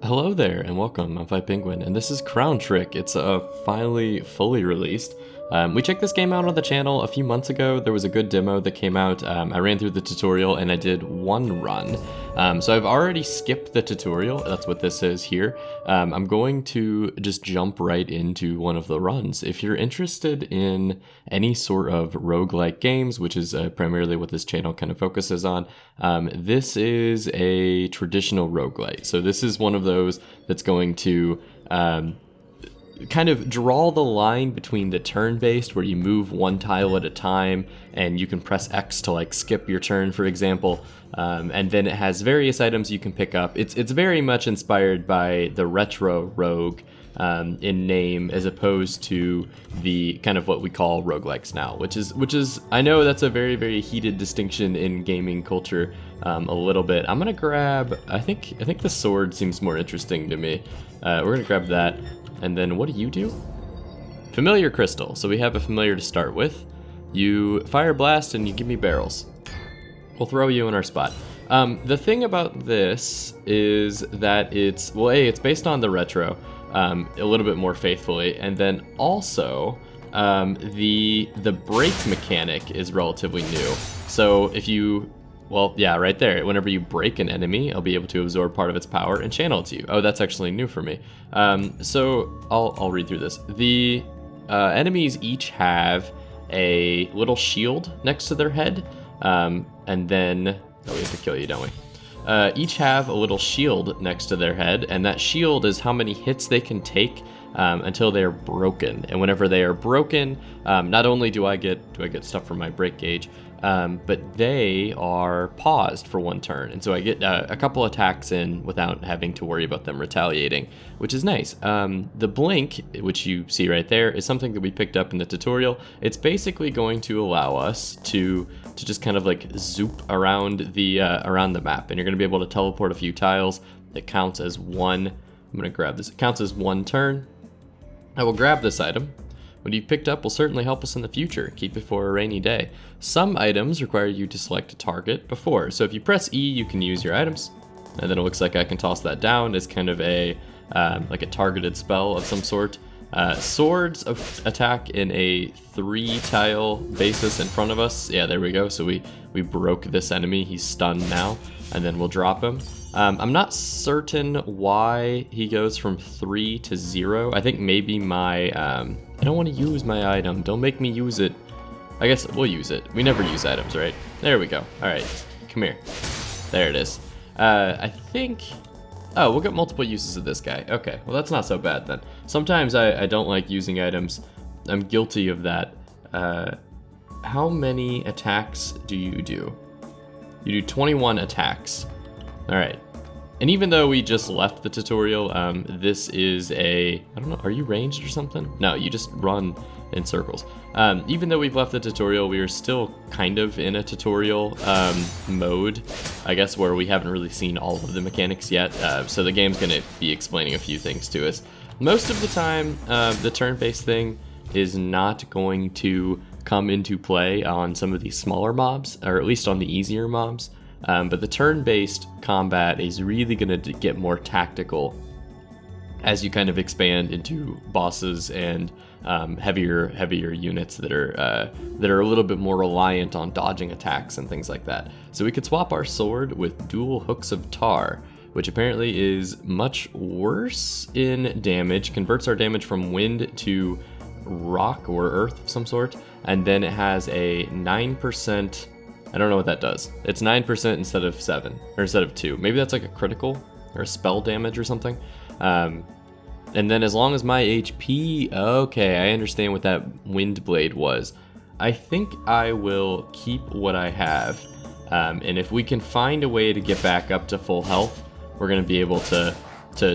Hello there and welcome, I'm Penguin, and this is Crown Trick. It's finally fully released. We checked this game out on the channel a few months ago. There was a good demo that came out. I ran through the tutorial and I did one run. So I've already skipped the tutorial, that's what this is here. I'm going to just jump right into one of the runs. If you're interested in any sort of roguelike games, which is primarily what this channel kind of focuses on, this is a traditional roguelite. So this is one of those that's going to kind of draw the line between the turn-based, where you move one tile at a time and you can press X to like skip your turn, for example, and then it has various items you can pick up. It's very much inspired by the retro rogue in name, as opposed to the kind of what we call roguelikes now, which is I know that's a very heated distinction in gaming culture, a little bit. I'm gonna grab, I think the sword seems more interesting to me. We're gonna grab that. And then what do you do? Familiar crystal. So we have a familiar to start with. You fire blast and you give me barrels. We'll throw you in our spot. The thing about this is that it's, well, it's based on the retro a little bit more faithfully, and then also the break mechanic is relatively new. So if you, well, yeah, right there. Whenever you break an enemy, I'll be able to absorb part of its power and channel it to you. Oh, that's actually new for me. So I'll read through this. The enemies each have a little shield next to their head, and then we have to kill you, don't we? Each have a little shield next to their head, and that shield is how many hits they can take until they are broken. And whenever they are broken, not only do I get stuff from my break gauge, but they are paused for one turn, and so I get a couple attacks in without having to worry about them retaliating, which is nice. The blink, which you see right there, is something that we picked up in the tutorial. It's basically going to allow us to just kind of like zoop around the map, and you're going to be able to teleport a few tiles. It counts as one. I'm going to grab this. It counts as one turn. I will grab this item. What you've picked up will certainly help us in the future. Keep it for a rainy day. Some items require you to select a target before. So if you press E, you can use your items. And then it looks like I can toss that down as kind of a like a targeted spell of some sort. Swords attack in a 3-tile basis in front of us. Yeah, there we go. So we broke this enemy. He's stunned now. And then we'll drop him. I'm not certain why he goes from 3 to 0. I think maybe my... I don't want to use my item. Don't make me use it. I guess we'll use it. We never use items, right? There we go. All right, come here. There it is. I think... Oh, we'll get multiple uses of this guy. Okay, well that's not so bad then. Sometimes I don't like using items. I'm guilty of that. How many attacks do you do? You do 21 attacks. All right. And even though we just left the tutorial, this is a, I don't know, are you ranged or something? No, you just run in circles. Even though we've left the tutorial, we are still kind of in a tutorial mode, I guess, where we haven't really seen all of the mechanics yet. So the game's gonna be explaining a few things to us. Most of the time, the turn-based thing is not going to come into play on some of these smaller mobs, or at least on the easier mobs. But the turn-based combat is really going to get more tactical as you kind of expand into bosses and heavier units that are a little bit more reliant on dodging attacks and things like that. So we could swap our sword with dual hooks of tar, which apparently is much worse in damage, converts our damage from wind to rock or earth of some sort, and then it has a 9%. I don't know what that does. It's 9% instead of 7, or instead of 2. Maybe that's like a critical or a spell damage or something. And then as long as my HP, okay, I understand what that wind blade was. I think I will keep what I have. And if we can find a way to get back up to full health, we're gonna be able to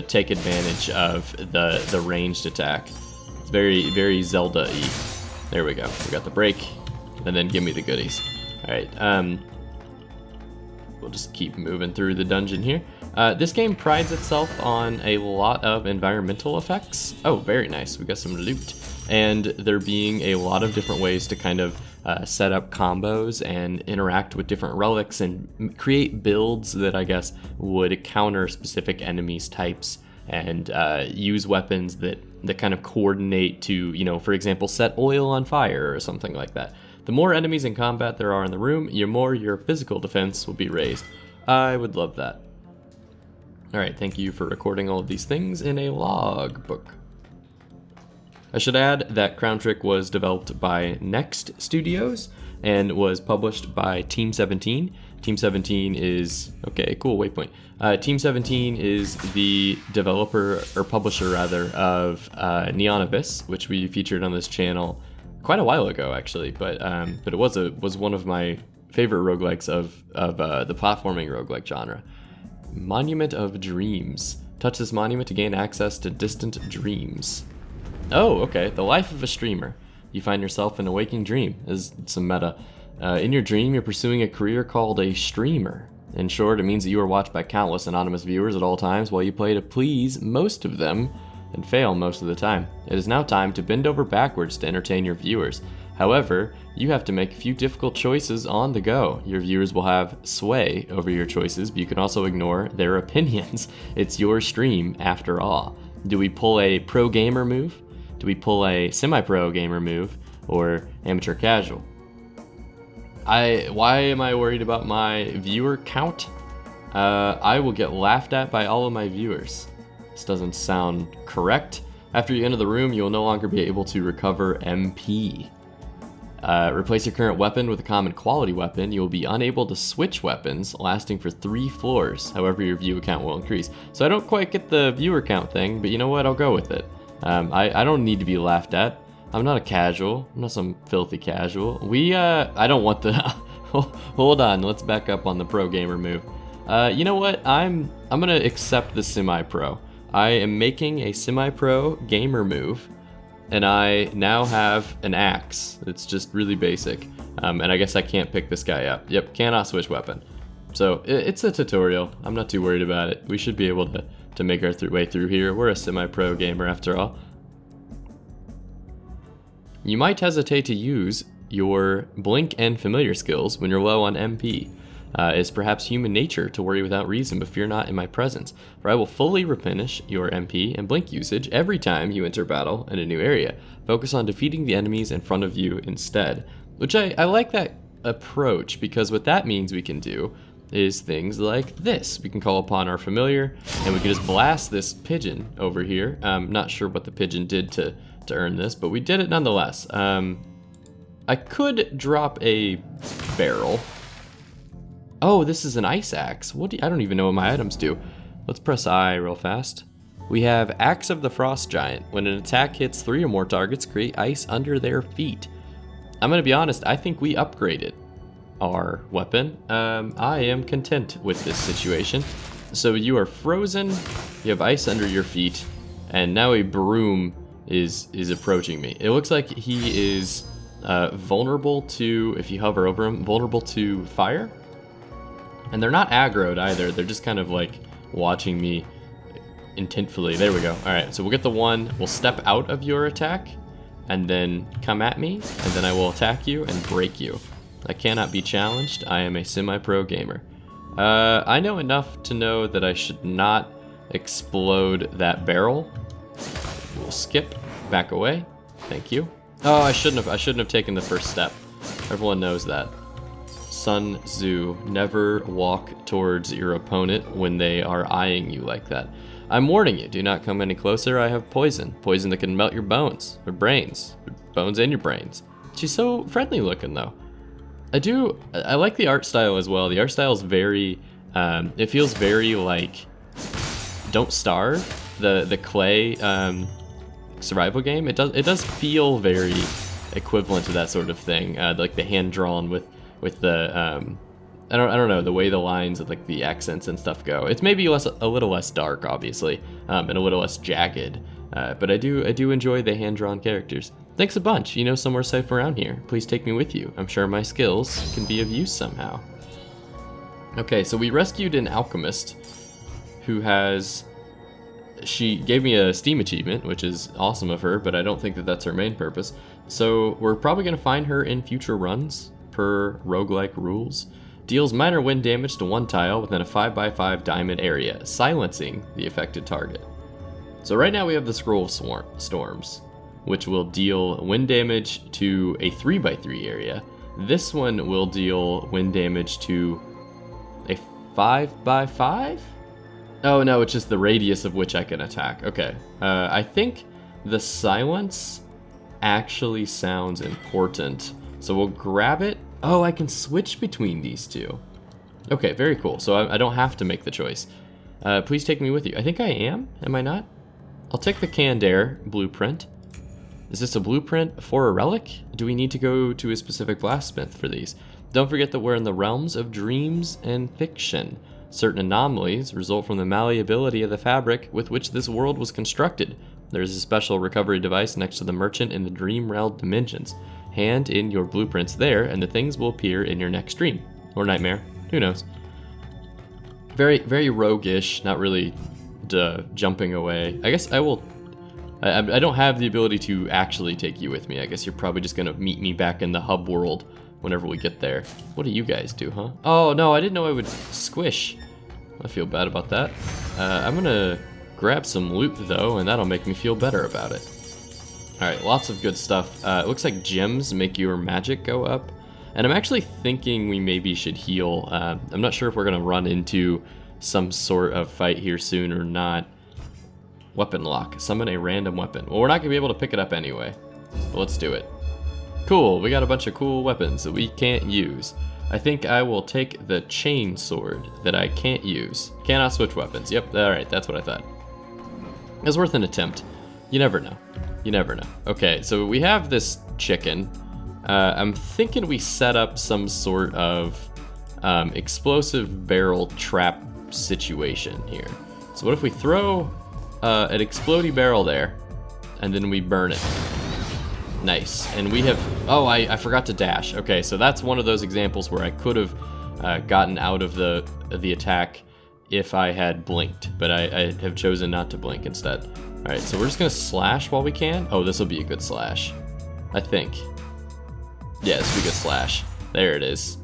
take advantage of the ranged attack. It's very Zelda-y. There we go. We got the break, and then give me the goodies. All right, we'll just keep moving through the dungeon here. This game prides itself on a lot of environmental effects. Oh, very nice. We got some loot. And there being a lot of different ways to kind of set up combos and interact with different relics and create builds that I guess would counter specific enemies types and use weapons that kind of coordinate to, you know, for example, set oil on fire or something like that. The more enemies in combat there are in the room, the more your physical defense will be raised. I would love that. Alright, thank you for recording all of these things in a log book. I should add that Crown Trick was developed by Next Studios and was published by Team 17. Team 17 is, okay, cool, waypoint. Team 17 is the developer, or publisher rather, of Neon Abyss, which we featured on this channel quite a while ago actually, but it was one of my favorite roguelikes of the platforming roguelike genre. Monument of Dreams. Touch this monument to gain access to distant dreams. Oh, okay. The life of a streamer. You find yourself in a waking dream. Is some meta. In your dream, you're pursuing a career called a streamer. In short, it means that you are watched by countless anonymous viewers at all times while you play to please most of them and fail most of the time. It is now time to bend over backwards to entertain your viewers. However, you have to make a few difficult choices on the go. Your viewers will have sway over your choices, but you can also ignore their opinions. It's your stream after all. Do we pull a pro gamer move? Do we pull a semi-pro gamer move? Or amateur casual? Why am I worried about my viewer count? I will get laughed at by all of my viewers. This doesn't sound correct. After you enter the room, you will no longer be able to recover MP. Replace your current weapon with a common quality weapon. You will be unable to switch weapons, lasting for 3 floors. However, your viewer count will increase. So I don't quite get the viewer count thing, but you know what? I'll go with it. I don't need to be laughed at. I'm not a casual. I'm not some filthy casual. I don't want the... Hold on, let's back up on the pro gamer move. You know what? I'm gonna accept the semi-pro. I am making a semi-pro gamer move, and I now have an axe. It's just really basic. And I guess I can't pick this guy up. Yep, cannot switch weapon. So it's a tutorial. I'm not too worried about it. We should be able to make our way through here. We're a semi-pro gamer after all. You might hesitate to use your blink and familiar skills when you're low on MP. It's perhaps human nature to worry without reason, but fear not in my presence, for I will fully replenish your MP and blink usage every time you enter battle in a new area. Focus on defeating the enemies in front of you instead. Which I like that approach, because what that means we can do is things like this. We can call upon our familiar, and we can just blast this pigeon over here. I'm not sure what the pigeon did to earn this, but we did it nonetheless. I could drop a barrel. Oh, this is an ice axe. I don't even know what my items do. Let's press I real fast. We have Axe of the Frost Giant. When an attack hits 3 or more targets, create ice under their feet. I'm gonna be honest, I think we upgraded our weapon. I am content with this situation. So you are frozen, you have ice under your feet, and now a broom is approaching me. It looks like he is vulnerable to, if you hover over him, vulnerable to fire. And they're not aggroed either, they're just kind of like watching me intentfully. There we go. Alright, so we'll get the one, we'll step out of your attack, and then come at me, and then I will attack you and break you. I cannot be challenged, I am a semi-pro gamer. I know enough to know that I should not explode that barrel. We'll skip, back away, thank you. Oh, I shouldn't have taken the first step. Everyone knows that. Sun Tzu, never walk towards your opponent when they are eyeing you like that. I'm warning you, do not come any closer, I have poison. Poison that can melt your bones, or brains, your bones and your brains. She's so friendly looking though. I like the art style as well. The art style is very, it feels very like Don't Starve, the Clay survival game. It does feel very equivalent to that sort of thing, like the hand drawn with the I don't know, the way the lines of like the accents and stuff go. It's maybe a little less dark, obviously, and a little less jagged. But I do enjoy the hand drawn characters. Thanks a bunch. You know somewhere safe around here. Please take me with you. I'm sure my skills can be of use somehow. Okay, so we rescued an alchemist who has she gave me a Steam achievement, which is awesome of her, but I don't think that that's her main purpose. So we're probably going to find her in future runs, per roguelike rules. Deals minor wind damage to one tile within a 5x5 diamond area, silencing the affected target. So right now we have the Scroll of Storms, which will deal wind damage to a 3x3 area. This one will deal wind damage to a 5x5? Oh no, it's just the radius of which I can attack. Okay, I think the silence actually sounds important. So we'll grab it. Oh, I can switch between these two. Okay, very cool. So I don't have to make the choice. Please take me with you. I think I am I not? I'll take the canned air blueprint. Is this a blueprint for a relic? Do we need to go to a specific blacksmith for these? Don't forget that we're in the realms of dreams and fiction. Certain anomalies result from the malleability of the fabric with which this world was constructed. There is a special recovery device next to the merchant in the dream realm dimensions. Hand in your blueprints there, and the things will appear in your next dream. Or nightmare. Who knows? Very, very roguish, not really jumping away. I guess I will... I don't have the ability to actually take you with me. I guess you're probably just going to meet me back in the hub world whenever we get there. What do you guys do, huh? Oh, no, I didn't know I would squish. I feel bad about that. I'm going to grab some loot, though, and that'll make me feel better about it. Alright, lots of good stuff. It looks like gems make your magic go up. And I'm actually thinking we maybe should heal. I'm not sure if we're going to run into some sort of fight here soon or not. Weapon lock. Summon a random weapon. Well, we're not going to be able to pick it up anyway. But let's do it. Cool, we got a bunch of cool weapons that we can't use. I think I will take the chain sword that I can't use. Cannot switch weapons. Yep, alright, that's what I thought. It was worth an attempt. You never know. You never know. Okay, so we have this chicken. I'm thinking we set up some sort of explosive barrel trap situation here. So what if we throw an explodey barrel there, and then we burn it? Nice. And we have... Oh, I forgot to dash. Okay, so that's one of those examples where I could have gotten out of the attack if I had blinked, but I have chosen not to blink instead. Alright, so we're just going to slash while we can. Oh, this will be a good slash. I think. Yeah, this will be a good slash. There it is.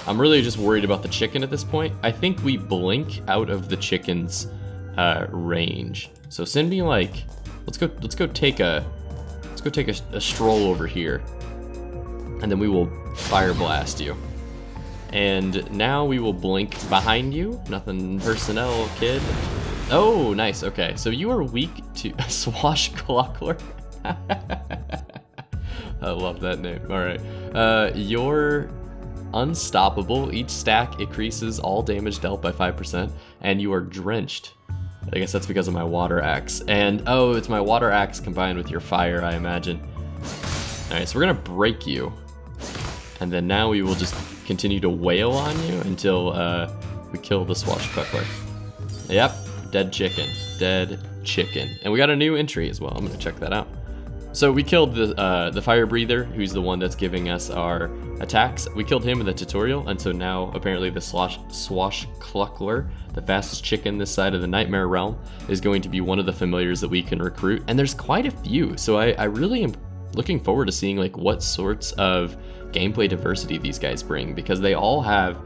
I'm really just worried about the chicken at this point. I think we blink out of the chicken's range. So send me like... Let's go take a stroll over here, and then we will fire blast you. And now we will blink behind you. Nothing personnel, kid. Oh, nice. Okay, so you are weak to swashbuckler. I love that name. All right, you're unstoppable. Each stack increases all damage dealt by 5%, and you are drenched. I guess that's because of my water axe. And, oh, it's my water axe combined with your fire, I imagine. Alright, so we're gonna break you. And then now we will just continue to wail on you until we kill the swashbuckler. Yep, dead chicken. Dead chicken. And we got a new entry as well. I'm gonna check that out. So we killed the fire breather, who's the one that's giving us our attacks. We killed him in the tutorial, and so now apparently the swashbuckler, the fastest chicken this side of the nightmare realm, is going to be one of the familiars that we can recruit. And there's quite a few, so I really am looking forward to seeing like what sorts of gameplay diversity these guys bring, because they all have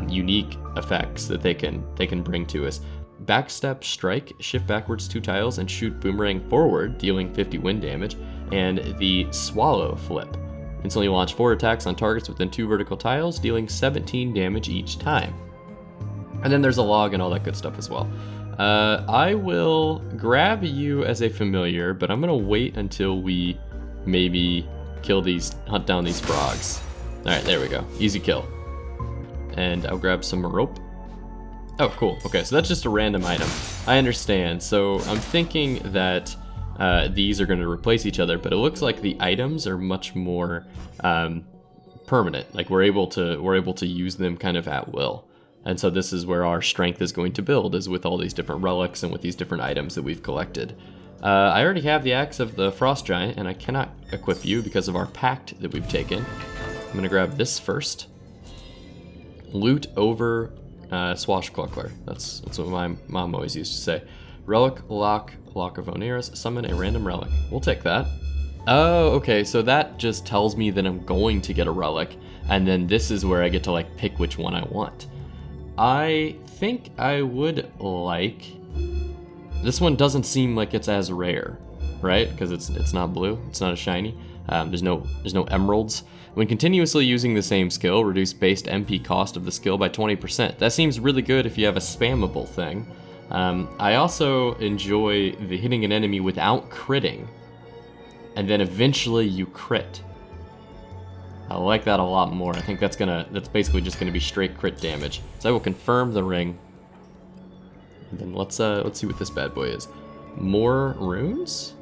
unique effects that they can bring to us. Backstep strike, shift backwards 2 tiles and shoot boomerang forward, dealing 50 wind damage, and the swallow flip. Instantly launch 4 attacks on targets within 2 vertical tiles, dealing 17 damage each time. And then there's a log and all that good stuff as well. I will grab you as a familiar, but I'm gonna wait until we maybe hunt down these frogs. Alright, there we go. Easy kill. And I'll grab some rope. Oh, cool. Okay, so that's just a random item. I understand. So I'm thinking that these are going to replace each other, but it looks like the items are much more permanent. Like we're able to use them kind of at will. And so this is where our strength is going to build, is with all these different relics and with these different items that we've collected. I already have the axe of the frost giant, and I cannot equip you because of our pact that we've taken. I'm going to grab this first. Loot over swashbuckler. That's what my mom always used to say. Relic, Lock of Oneris, summon a random relic. We'll take that. Oh, okay, so that just tells me that I'm going to get a relic, and then this is where I get to like pick which one I want. I think I would like... This one doesn't seem like it's as rare, right? Because it's not blue, it's not a shiny. There's no emeralds. When continuously using the same skill, reduce base MP cost of the skill by 20%. That seems really good if you have a spammable thing. I also enjoy the hitting an enemy without critting, and then eventually you crit. I like that a lot more. I think that's basically just gonna be straight crit damage. So I will confirm the ring. And then let's see what this bad boy is. More runes?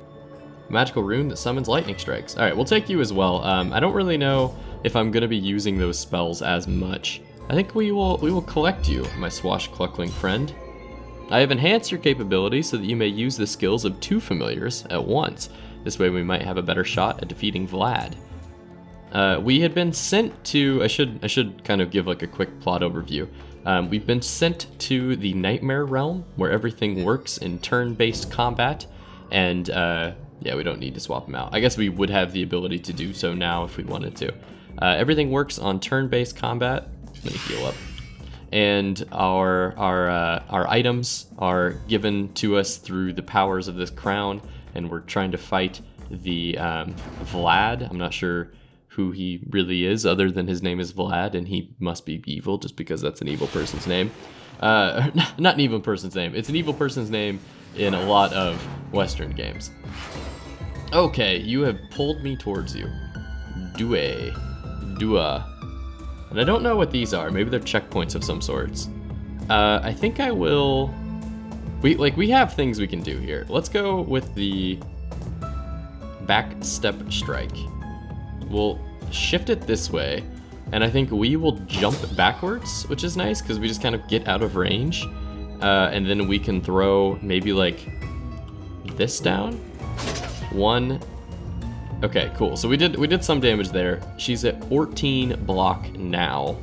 Magical rune that summons lightning strikes. Alright, we'll take you as well. I don't really know if I'm gonna be using those spells as much. I think we will collect you, my swashbuckling friend. I have enhanced your capability so that you may use the skills of 2 familiars at once. This way we might have a better shot at defeating Vlad. We had been sent to... I should kind of give like a quick plot overview. We've been sent to the Nightmare Realm, where everything works in turn-based combat, and yeah, we don't need to swap them out. I guess we would have the ability to do so now if we wanted to. Everything works on turn-based combat. Let me heal up. And our items are given to us through the powers of this crown, and we're trying to fight the Vlad. I'm not sure who he really is, other than his name is Vlad, and he must be evil just because that's an evil person's name. Not an evil person's name. It's an evil person's name in a lot of Western games. Okay, you have pulled me towards you. Dua. And I don't know what these are. Maybe they're checkpoints of some sorts. I think I will... We have things we can do here. Let's go with the back step strike. We'll shift it this way, and I think we will jump backwards, which is nice because we just kind of get out of range. And then we can throw maybe like this down. 1. Okay, cool. So we did some damage there. She's at 14 block now.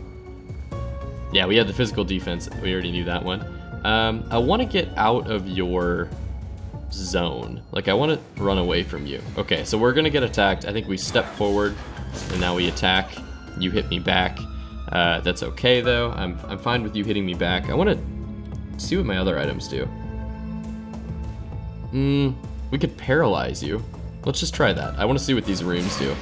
Yeah, we had the physical defense. We already knew that one. I want to get out of your zone. Like, I want to run away from you. Okay, so we're gonna get attacked. I think we step forward, and now we attack. You hit me back. That's okay though. I'm fine with you hitting me back. I want to see what my other items do. We could paralyze you. Let's just try that. I want to see what these runes do.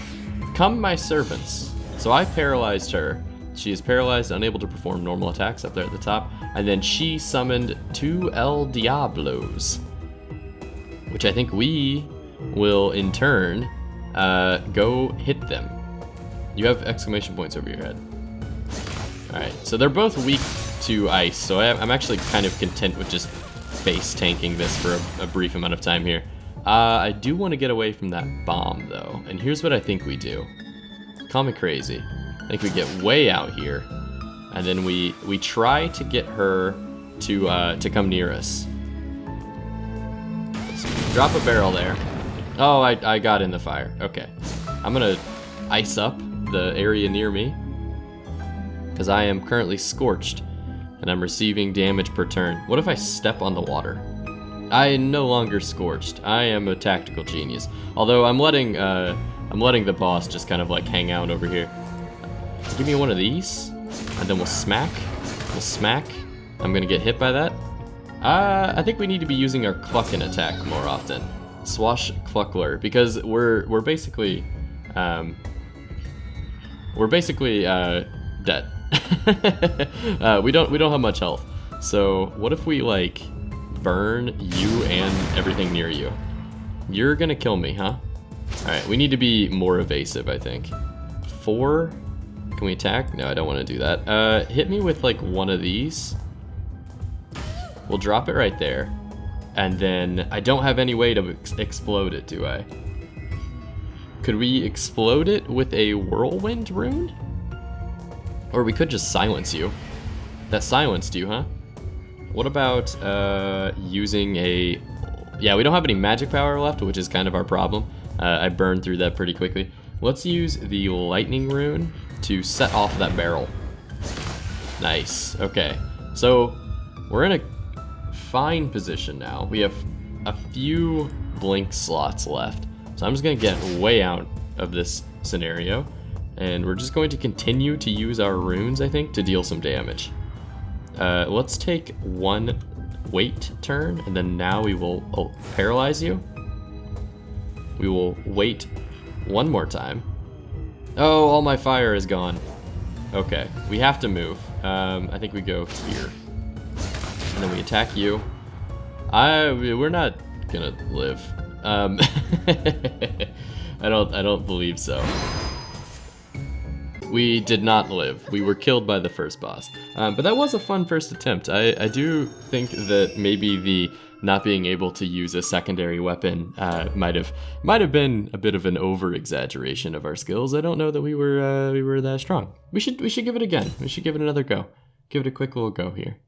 Come, my servants. So I paralyzed her. She is paralyzed, unable to perform normal attacks up there at the top. And then she summoned 2 El Diablos, which I think we will, in turn, go hit them. You have exclamation points over your head. Alright, so they're both weak to ice, so I'm actually kind of content with just base tanking this for a brief amount of time here. I do want to get away from that bomb, though, and here's what I think we do. Call me crazy. I think we get way out here, and then we try to get her to come near us. Let's drop a barrel there. Oh, I got in the fire. Okay. I'm gonna ice up the area near me, because I am currently scorched, and I'm receiving damage per turn. What if I step on the water? I am no longer scorched. I am a tactical genius. Although I'm letting the boss just kind of like hang out over here. Give me one of these, and then we'll smack. We'll smack. I'm gonna get hit by that. I think we need to be using our clucking attack more often. Swashbuckler, because we're basically dead. We don't have much health. So what if we like burn you and everything near you? You're gonna kill me, huh? Alright, we need to be more evasive, I think. 4. Can we attack? No, I don't want to do that. Hit me with like one of these. We'll drop it right there. And then I don't have any way to explode it, do I? Could we explode it with a whirlwind rune? Or we could just silence you. That silenced you, huh? What about using a... Yeah, we don't have any magic power left, which is kind of our problem. I burned through that pretty quickly. Let's use the lightning rune to set off that barrel. Nice. Okay. So we're in a fine position now. We have a few blink slots left. So I'm just gonna get way out of this scenario, and we're just going to continue to use our runes, I think, to deal some damage. Let's take one wait turn, and then now we will paralyze you. We will wait one more time. Oh, all my fire is gone. Okay, we have to move. I think we go here. And then we attack you. We're not gonna live. I don't believe so. We did not live. We were killed by the first boss. But that was a fun first attempt. I do think that maybe the not being able to use a secondary weapon might have been a bit of an over-exaggeration of our skills. I don't know that we were that strong. We should give it again. We should give it another go. Give it a quick little go here,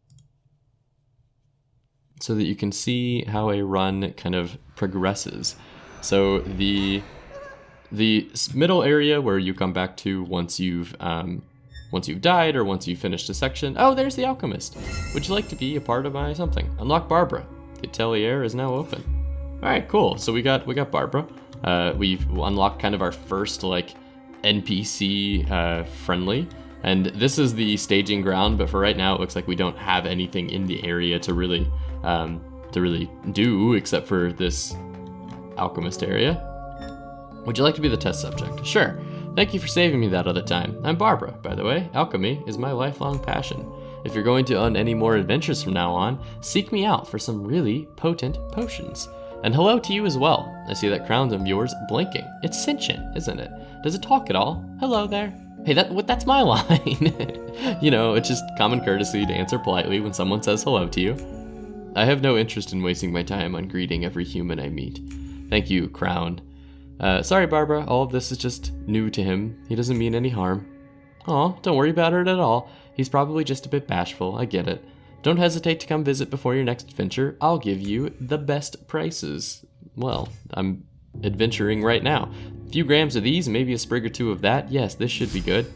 so that you can see how a run kind of progresses. So the middle area where you come back to once you've died or once you've finished a section. Oh, there's the alchemist. Would you like to be a part of my something? Unlock Barbara. The atelier is now open. All right, cool. So we got Barbara. We've unlocked kind of our first like NPC friendly, and this is the staging ground. But for right now, it looks like we don't have anything in the area to really do except for this alchemist area. Would you like to be the test subject? Sure. Thank you for saving me that other time. I'm Barbara, by the way. Alchemy is my lifelong passion. If you're going to on any more adventures from now on, seek me out for some really potent potions. And hello to you as well. I see that crown of yours blinking. It's sentient, isn't it? Does it talk at all? Hello there. Hey, that's my line. You know, it's just common courtesy to answer politely when someone says hello to you. I have no interest in wasting my time on greeting every human I meet. Thank you, Crown. Sorry, Barbara, all of this is just new to him. He doesn't mean any harm. Aw, don't worry about it at all. He's probably just a bit bashful, I get it. Don't hesitate to come visit before your next adventure. I'll give you the best prices. Well, I'm adventuring right now. A few grams of these, maybe a sprig or two of that. Yes, this should be good.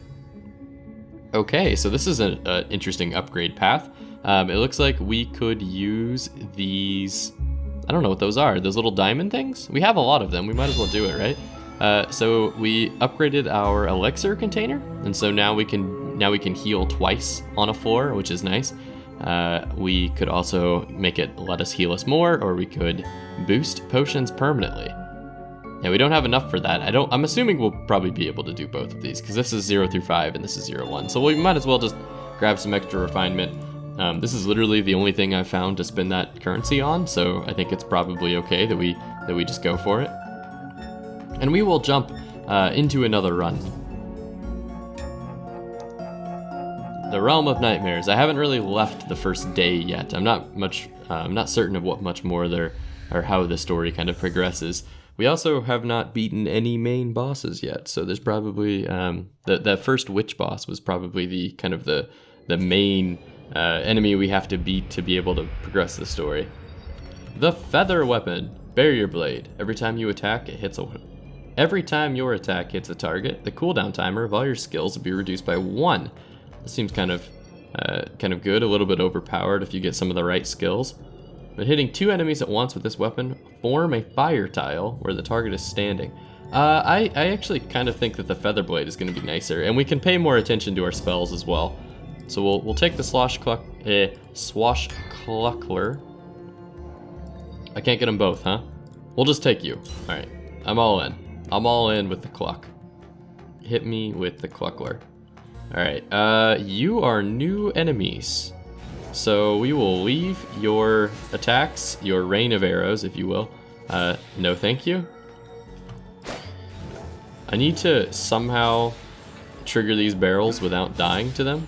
Okay, so this is an interesting upgrade path. It looks like we could use these... I don't know what those are. Those little diamond things? We have a lot of them. We might as well do it, right? So we upgraded our elixir container, and so now we can heal twice on a floor, which is nice. We could also make it let us heal us more, or we could boost potions permanently. Yeah, we don't have enough for that. I'm assuming we'll probably be able to do both of these, because this is 0 through 5 and this is 0, 1. So we might as well just grab some extra refinement. This is literally the only thing I've found to spend that currency on, so I think it's probably okay that we just go for it. And we will jump into another run. The Realm of Nightmares. I haven't really left the first day yet. I'm not certain of what much more there, or how the story kind of progresses. We also have not beaten any main bosses yet, so there's probably that first witch boss was probably the kind of the main enemy we have to beat to be able to progress the story. The feather weapon, barrier blade. Every time your attack hits a target, the cooldown timer of all your skills will be reduced by 1. This seems kind of good, a little bit overpowered if you get some of the right skills. But hitting 2 enemies at once with this weapon, form a fire tile where the target is standing. I actually kind of think that the feather blade is going to be nicer, and we can pay more attention to our spells as well. So we'll take the swashbuckler. I can't get them both, huh? We'll just take you. All right, I'm all in. I'm all in with the cluck. Hit me with the cluckler. All right, you are new enemies. So we will leave your attacks, your rain of arrows, if you will. No thank you. I need to somehow trigger these barrels without dying to them.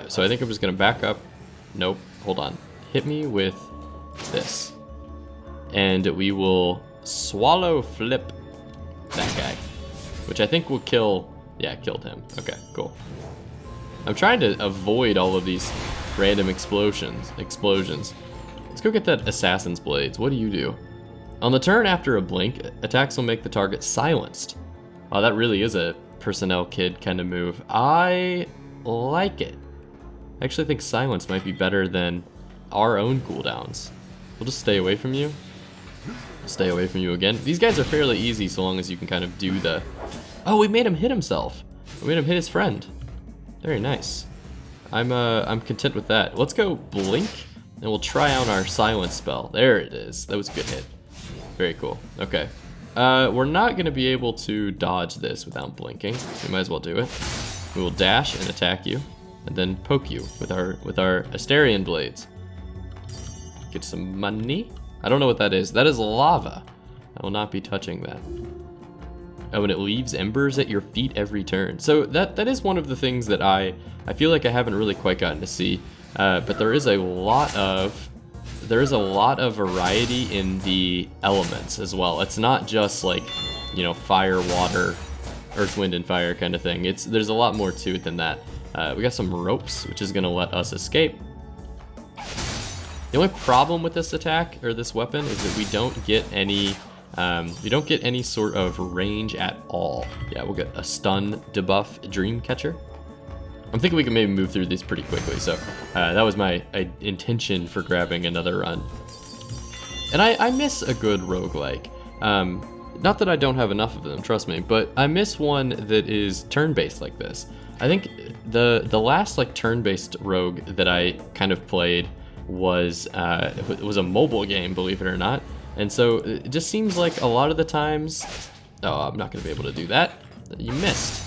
So I think I'm just gonna back up. Nope, hold on. Hit me with this. And we will swallow flip that guy, which I think will kill, yeah, killed him. Okay, cool. I'm trying to avoid all of these random explosions. Let's go get that assassin's blades. What do you do? On the turn after a blink, attacks will make the target silenced. Oh, that really is a personnel kid kind of move. I like it. I actually think silence might be better than... our own cooldowns. We'll just stay away from you. Stay away from you again. These guys are fairly easy so long as you can kind of do the... Oh, we made him hit himself. We made him hit his friend. Very nice. I'm content with that. Let's go blink, and we'll try out our silence spell. There it is. That was a good hit. Very cool. Okay. We're not going to be able to dodge this without blinking. We might as well do it. We will dash and attack you, and then poke you with our Asterian blades. Get some money. I don't know what that is. That is lava. I will not be touching that. Oh, and it leaves embers at your feet every turn. So that is one of the things that I feel like I haven't really quite gotten to see. But there is a lot of variety in the elements as well. It's not just like, you know, fire, water, earth, wind, and fire kind of thing. There's a lot more to it than that. We got some ropes, which is gonna let us escape. The only problem with this attack, or this weapon, is that we don't get any sort of range at all. Yeah, we'll get a stun debuff dream catcher. I'm thinking we can maybe move through these pretty quickly, so that was my intention for grabbing another run. And I miss a good roguelike. Not that I don't have enough of them, trust me, but I miss one that is turn-based like this. I think the last like turn-based rogue that I kind of played was a mobile game, believe it or not. And so it just seems like a lot of the times, oh, I'm not gonna be able to do that. You missed.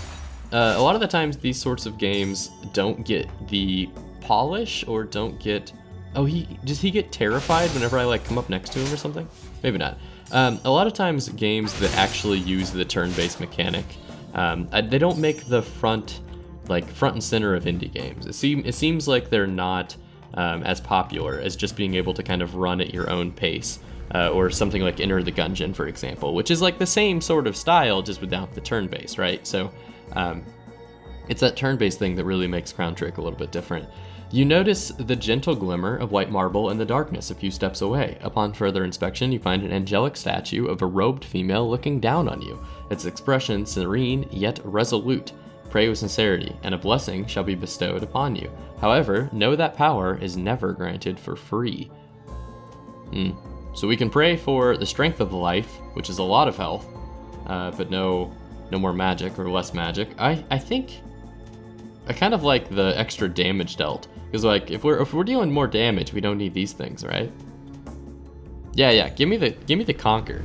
A lot of the times these sorts of games don't get the polish, or don't get, oh, does he get terrified whenever I like come up next to him or something? Maybe not. A lot of times games that actually use the turn-based mechanic, they don't make the front and center of indie games. It seems like they're not as popular as just being able to kind of run at your own pace. Or something like Enter the Gungeon, for example, which is like the same sort of style, just without the turn-based, right? So it's that turn-based thing that really makes Crown Trick a little bit different. You notice the gentle glimmer of white marble in the darkness a few steps away. Upon further inspection, you find an angelic statue of a robed female looking down on you, its expression serene yet resolute. Pray with sincerity, and a blessing shall be bestowed upon you. However, know that power is never granted for free. So we can pray for the strength of life, which is a lot of health, but no more magic or less magic. I think I kind of like the extra damage dealt, because like if we're dealing more damage, we don't need these things, right? Yeah. Give me the conquer.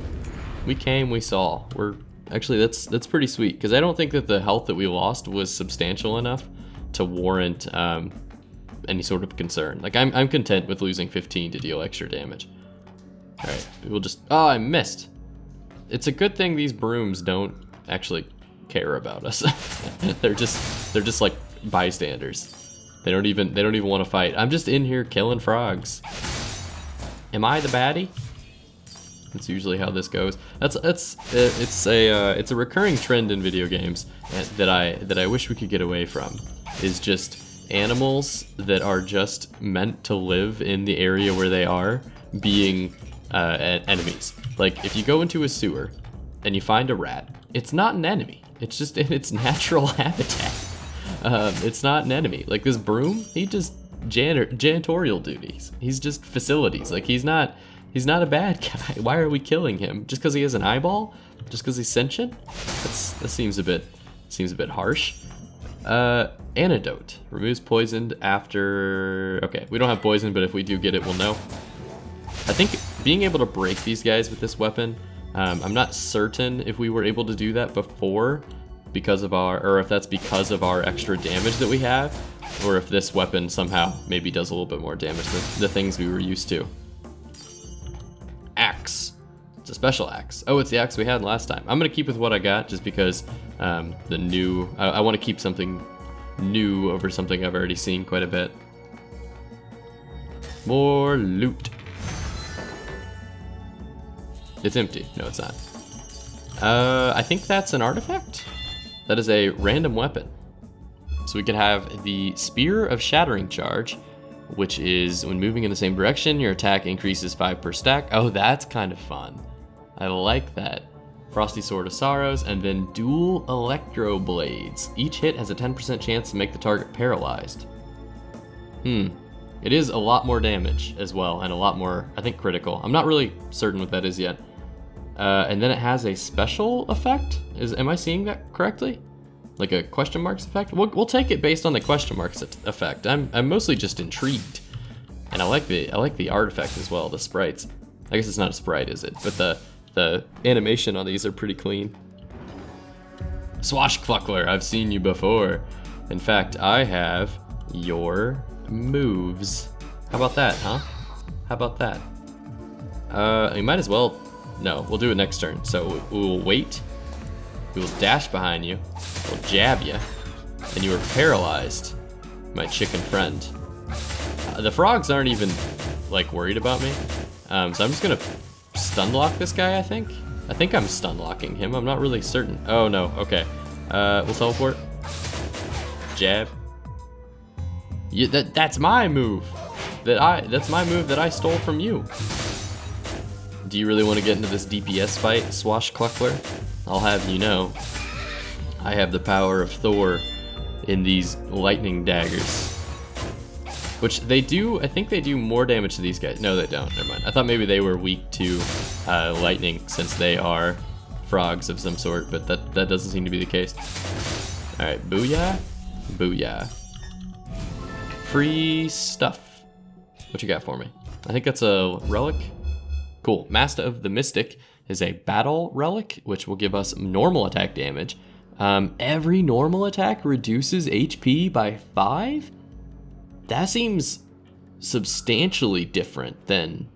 We came, we saw. Actually that's pretty sweet, because I don't think that the health that we lost was substantial enough to warrant any sort of concern. Like I'm content with losing 15 to deal extra damage. All right, we'll just, oh, I missed. It's a good thing these brooms don't actually care about us. they're just like bystanders. They don't even want to fight. I'm just in here killing frogs. Am I the baddie? That's usually how this goes. It's a recurring trend in video games that I wish we could get away from. Is just animals that are just meant to live in the area where they are being enemies. Like if you go into a sewer and you find a rat, it's not an enemy. It's just in its natural habitat. It's not an enemy. Like this broom, he just janitorial duties. He's just facilities. Like he's not a bad guy. Why are we killing him? Just because he has an eyeball? Just because he's sentient? That seems a bit harsh. Antidote removes poisoned after. Okay, we don't have poison, but if we do get it, we'll know. I think being able to break these guys with this weapon, I'm not certain if we were able to do that before or if that's because of our extra damage that we have, or if this weapon somehow maybe does a little bit more damage than the things we were used to. Axe. It's a special axe. Oh, it's the axe we had last time. I'm gonna keep with what I got just because I want to keep something new over something I've already seen quite a bit. More loot. It's empty. No, it's not. I think that's an artifact. That is a random weapon. So we could have the Spear of Shattering Charge, which is when moving in the same direction, your attack increases 5 per stack. Oh, that's kind of fun. I like that. Frosty Sword of Sorrows, and then Dual Electro Blades. Each hit has a 10% chance to make the target paralyzed. It is a lot more damage as well, and a lot more, I think, critical. I'm not really certain what that is yet. And then it has a special effect. Am I seeing that correctly? Like a question marks effect? We'll take it based on the question marks effect. I'm mostly just intrigued, and I like the artifact as well. The sprites. I guess it's not a sprite, is it? But the animation on these are pretty clean. Swashbuckler, I've seen you before. In fact, I have your moves. How about that, huh? How about that? You might as well. No, we'll do it next turn. So we'll wait. We will dash behind you. We'll jab you, and you are paralyzed, my chicken friend. The frogs aren't even like worried about me, so I'm just gonna stun lock this guy. I think I'm stun locking him. I'm not really certain. Oh no. Okay. We'll teleport. Jab. That's my move. That's my move that I stole from you. Do you really want to get into this DPS fight, Swashbuckler? I'll have you know, I have the power of Thor in these lightning daggers. Which they do, I think they do more damage to these guys. No, they don't, never mind. I thought maybe they were weak to lightning since they are frogs of some sort, but that doesn't seem to be the case. Alright, booyah, booyah. Free stuff. What you got for me? I think that's a relic. Cool, Master of the Mystic is a battle relic, which will give us normal attack damage. Every normal attack reduces HP by 5? That seems substantially different than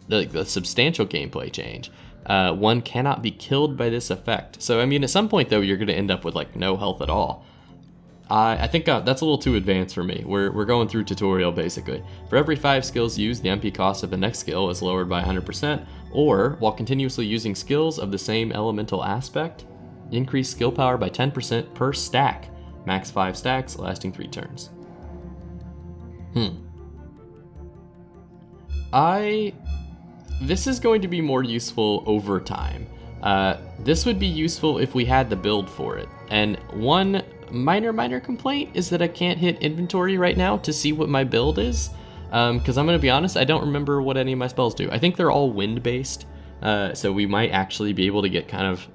the substantial gameplay change. One cannot be killed by this effect. So, I mean, at some point, though, you're going to end up with, like, no health at all. I think that's a little too advanced for me. We're going through tutorial, basically. For every 5 skills used, the MP cost of the next skill is lowered by 100%, or, while continuously using skills of the same elemental aspect, increase skill power by 10% per stack. Max 5 stacks, lasting 3 turns. This is going to be more useful over time. This would be useful if we had the build for it. And one minor complaint is that I can't hit inventory right now to see what my build is. Because I'm going to be honest, I don't remember what any of my spells do. I think they're all wind based. So we might actually be able to get kind of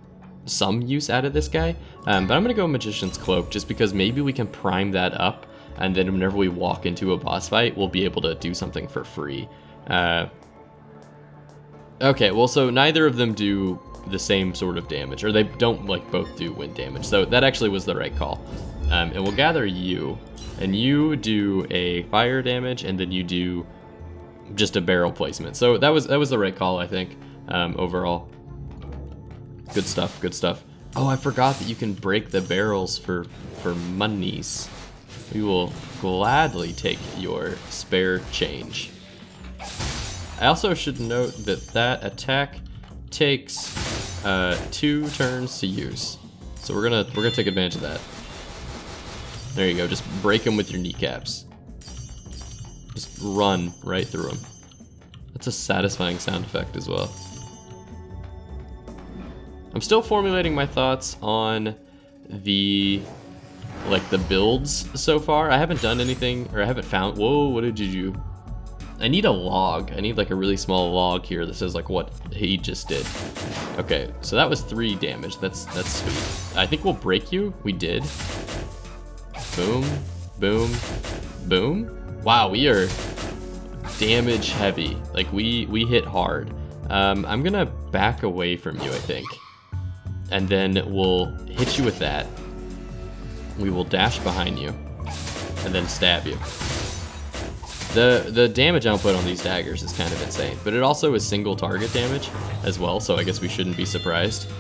some use out of this guy. But I'm going to go Magician's Cloak just because maybe we can prime that up. And then whenever we walk into a boss fight, we'll be able to do something for free. Okay, well, so neither of them do the same sort of damage, or they don't like both do wind damage. So that actually was the right call. And we'll gather you, and you do a fire damage, and then you do just a barrel placement. So that was the right call, I think, overall. Good stuff, good stuff. Oh, I forgot that you can break the barrels for monies. We will gladly take your spare change. I also should note that attack takes 2 turns to use, so we're gonna take advantage of that. There you go. Just break them with your kneecaps. Just run right through them. That's a satisfying sound effect as well. I'm still formulating my thoughts on the builds so far. I haven't done anything, or I haven't found. Whoa! What did you do? I need a log. I need like a really small log here that says like what he just did. Okay, so that was 3 damage. That's sweet. I think we'll break you. We did. Boom, boom, boom. Wow, we are damage heavy. Like we hit hard. I'm gonna back away from you, I think, and then we'll hit you with that. We will dash behind you and then stab you. The damage output on these daggers is kind of insane, but it also is single target damage as well, so I guess we shouldn't be surprised.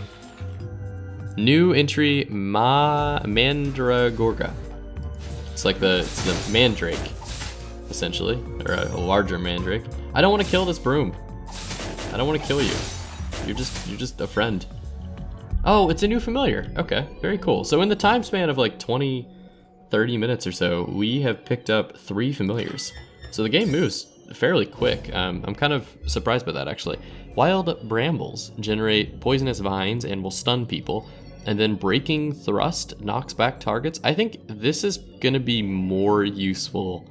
New entry, Mandragorga. It's like it's the mandrake, essentially, or a larger mandrake. I don't want to kill this broom. I don't want to kill you. You're just a friend. Oh, it's a new familiar. Okay, very cool. So in the time span of like 20, 30 minutes or so, we have picked up 3 familiars. So the game moves fairly quick. I'm kind of surprised by that, actually. Wild brambles generate poisonous vines and will stun people. And then breaking thrust knocks back targets. I think this is going to be more useful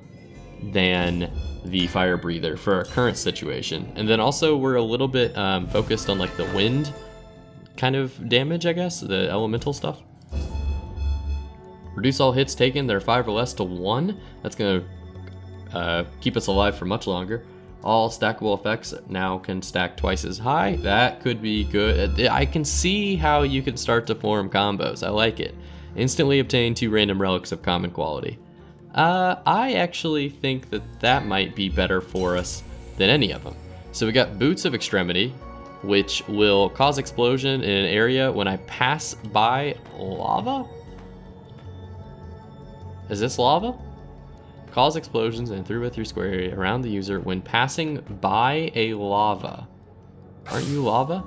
than the fire breather for our current situation. And then also we're a little bit focused on like the wind kind of damage, I guess, the elemental stuff. Reduce all hits taken that are 5 or less to 1. That's gonna keep us alive for much longer. All stackable effects now can stack twice as high. That could be good. I can see how you can start to form combos. I like it. Instantly obtain 2 random relics of common quality. I actually think that that might be better for us than any of them. So we got Boots of Extremity, which will cause explosion in an area when I pass by lava? Is this lava? Cause explosions in a 3x3 square area around the user when passing by a lava. Aren't you lava?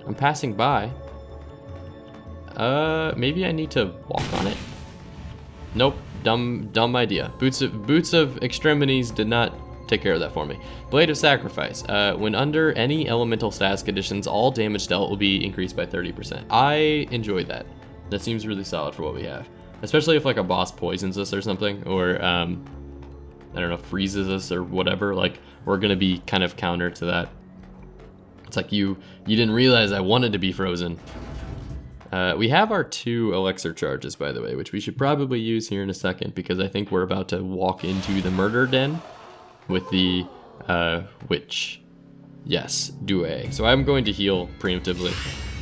I'm passing by. Maybe I need to walk on it. Nope, dumb idea. Boots of Extremities did not take care of that for me. Blade of Sacrifice. When under any elemental status conditions, all damage dealt will be increased by 30%. I enjoyed that. That seems really solid for what we have. Especially if like a boss poisons us or something, or I don't know, freezes us or whatever, like we're gonna be kind of counter to that. It's like you didn't realize I wanted to be frozen. We have our 2 elixir charges, by the way, which we should probably use here in a second because I think we're about to walk into the murder den with the witch. Yes, Due. So I'm going to heal preemptively.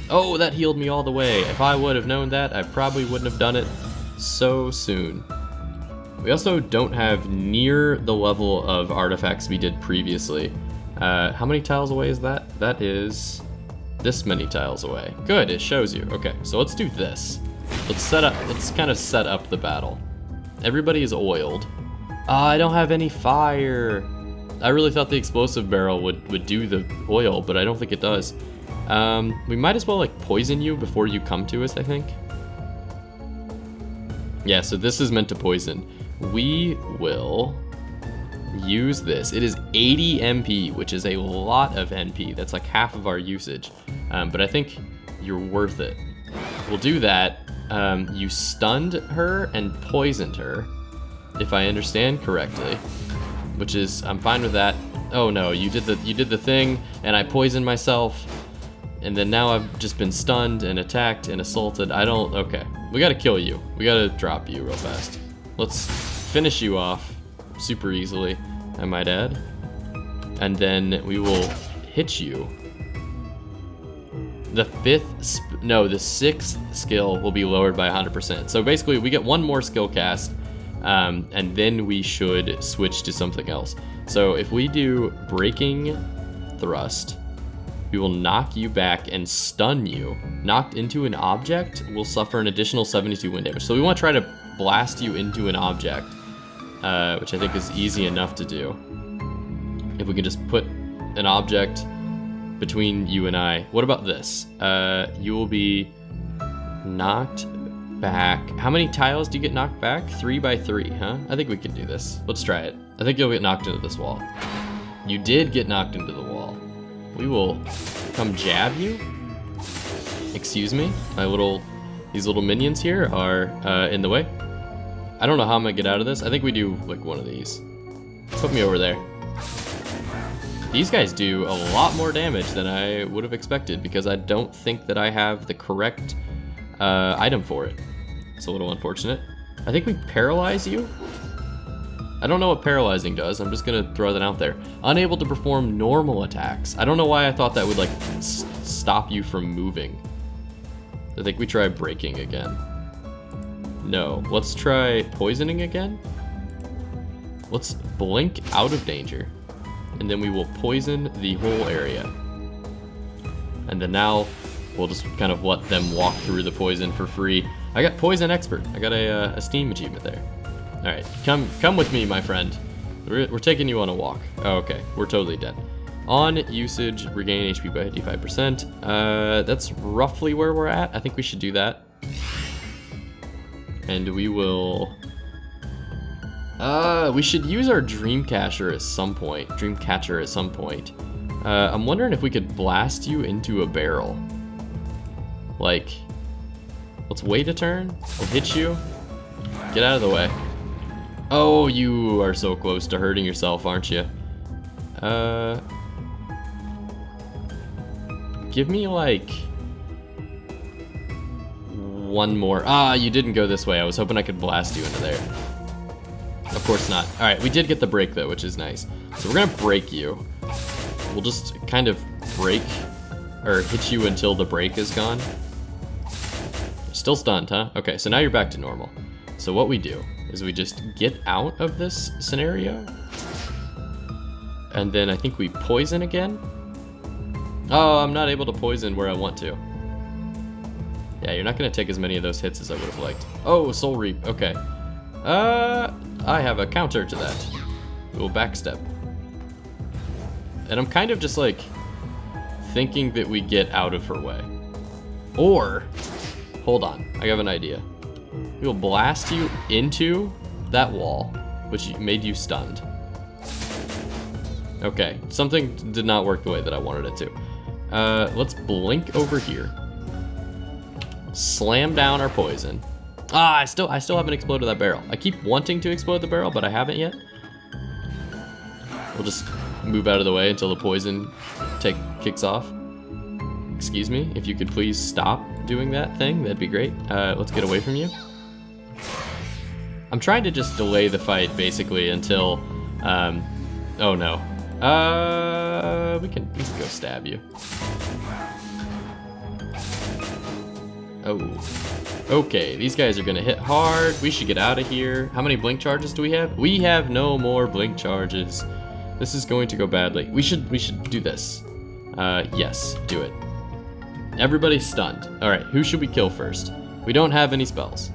Oh, that healed me all the way. If I would have known that, I probably wouldn't have done it so soon. We also don't have near the level of artifacts we did previously. How many tiles away is that? That is this many tiles away. Good, it shows you. Okay, so let's do this. Let's kind of set up the battle. Everybody is oiled. I don't have any fire. I really thought the explosive barrel would do the oil, but I don't think it does. We might as well like poison you before you come to us, I think. Yeah, so this is meant to poison. We will use this. It is 80 MP, which is a lot of NP. That's like half of our usage. But I think you're worth it. We'll do that. You stunned her and poisoned her, if I understand correctly, which is, I'm fine with that. Oh no, you did the thing, and I poisoned myself, and then now I've just been stunned and attacked and assaulted. Okay. We gotta kill you. We gotta drop you real fast. Let's finish you off super easily, I might add. And then we will hit you. The 6th skill will be lowered by 100%. So basically we get 1 more skill cast, and then we should switch to something else. So if we do Breaking Thrust, we will knock you back and stun you. Knocked into an object will suffer an additional 72 wind damage. So we want to try to blast you into an object, which I think is easy enough to do. If we can just put an object between you and I. What about this? You will be knocked back. How many tiles do you get knocked back? 3 by 3, huh? I think we can do this. Let's try it. I think you'll get knocked into this wall. You did get knocked into the wall. We will come jab you. Excuse me, these little minions here are in the way. I don't know how I'm gonna get out of this. I think we do like one of these. Put me over there. These guys do a lot more damage than I would have expected because I don't think that I have the correct item for it. It's a little unfortunate. I think we paralyze you. I don't know what paralyzing does. I'm just gonna throw that out there. Unable to perform normal attacks. I don't know why I thought that would like stop you from moving. I think we try breaking again. No, let's try poisoning again. Let's blink out of danger. And then we will poison the whole area. And then now we'll just kind of let them walk through the poison for free. I got Poison Expert. I got a Steam achievement there. All right, come with me, my friend. We're taking you on a walk. Oh, okay, we're totally dead. On usage, regain HP by 55%. That's roughly where we're at. I think we should do that. And we will... we should use our Dreamcatcher at some point. I'm wondering if we could blast you into a barrel. Like, let's wait a turn. We'll hit you. Get out of the way. Oh, you are so close to hurting yourself, aren't you? Give me like one more. Ah, you didn't go this way. I was hoping I could blast you into there. Of course not. All right, we did get the break though, which is nice. So we're gonna break you. We'll just kind of break or hit you until the break is gone. Still stunned, huh? Okay, so now you're back to normal. So what we do is we just get out of this scenario. And then I think we poison again. Oh, I'm not able to poison where I want to. Yeah, you're not gonna take as many of those hits as I would have liked. Oh, Soul Reap, okay. I have a counter to that. We'll backstep. And I'm kind of just like thinking that we get out of her way. Or, hold on, I have an idea. We'll blast you into that wall, which made you stunned. Okay, something did not work the way that I wanted it to. Let's blink over here. Slam down our poison. Ah, I still haven't exploded that barrel. I keep wanting to explode the barrel, but I haven't yet. We'll just move out of the way until the poison kicks off. Excuse me, if you could please stop doing that thing, that'd be great. Let's get away from you. I'm trying to just delay the fight basically until, oh no. We can go stab you. Oh, okay, these guys are gonna hit hard. We should get out of here. How many blink charges do we have? We have no more blink charges. This is going to go badly. We should do this. Yes, do it. Everybody's stunned. All right, who should we kill first? We don't have any spells,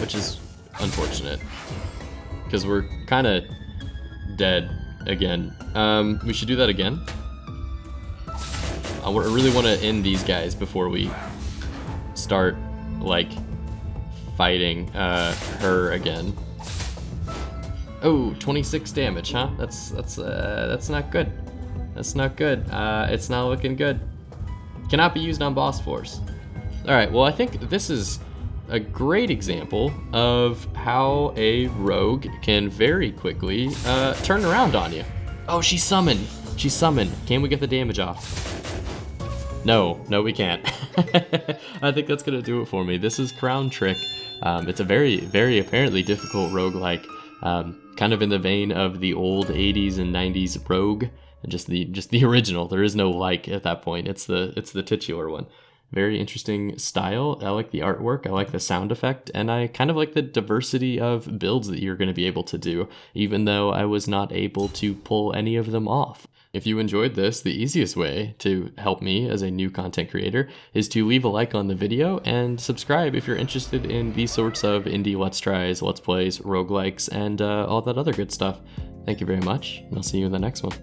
which is unfortunate because we're kind of dead again. We should do that again. I really want to end these guys before we start like fighting her again. Oh, 26 damage, huh? That's not good. That's not good. It's not looking good. Cannot be used on boss force. All right, well, I think this is a great example of how a rogue can very quickly turn around on you. Oh, she's summoned. She's summoned. Can we get the damage off? No, we can't. I think that's gonna do it for me. This is Crown Trick. It's a very, very apparently difficult roguelike, kind of in the vein of the old 80s and 90s Rogue, just the original. There is no like at that point. It's the titular one. Very interesting style. I like the artwork, I like the sound effect, and I kind of like the diversity of builds that you're going to be able to do, even though I was not able to pull any of them off. If you enjoyed this, the easiest way to help me as a new content creator is to leave a like on the video and subscribe if you're interested in these sorts of indie let's tries, let's plays, roguelikes, and all that other good stuff. Thank you very much, and I'll see you in the next one.